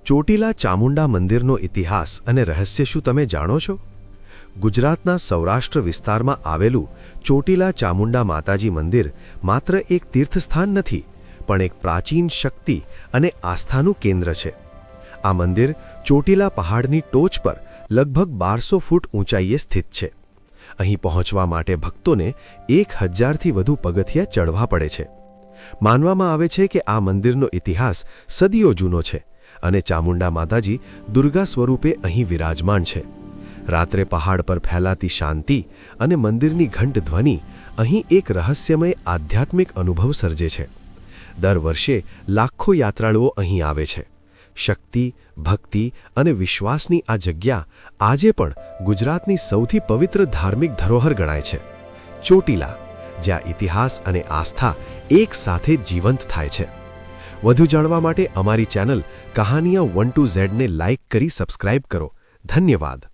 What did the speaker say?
ચોટીલા ચામુંડા મંદિરનો ઇતિહાસ અને રહસ્ય શું તમે જાણો છો? ગુજરાતના સૌરાષ્ટ્ર વિસ્તારમાં આવેલું ચોટીલા ચામુંડા માતાજી મંદિર માત્ર એક તીર્થસ્થાન નથી, પણ એક પ્રાચીન શક્તિ અને આસ્થાનું કેન્દ્ર છે. આ મંદિર ચોટીલા પહાડની ટોચ પર લગભગ 1200 ફૂટ ઊંચાઈએ સ્થિત છે. અહીં પહોંચવા માટે ભક્તોને 1000થી વધુ પગથિયાં ચડવા પડે છે. માનવામાં આવે છે કે આ મંદિરનો ઇતિહાસ સદીઓ જૂનો છે અને ચામુંડા માતાજી દુર્ગા સ્વરૂપે અહીં વિરાજમાન છે. રાત્રે પહાડ પર ફેલાતી શાંતિ અને મંદિરની ઘંટ ધ્વનિ અહીં એક રહસ્યમય આધ્યાત્મિક અનુભવ સર્જે છે. દર વર્ષે લાખો યાત્રાળુઓ અહીં આવે છે. શક્તિ, ભક્તિ અને વિશ્વાસની આ જગ્યા આજે પણ ગુજરાતની સૌથી પવિત્ર ધાર્મિક ધરોહર ગણાય છે. ચોટીલા, જ્યાં ઇતિહાસ અને આસ્થા એક સાથે જીવંત થાય છે. વધુ જાણવા માટે અમારી ચેનલ કહાનિયા 1 to Z ને લાઇક કરી સબસ્ક્રાઇબ કરો. ધન્યવાદ.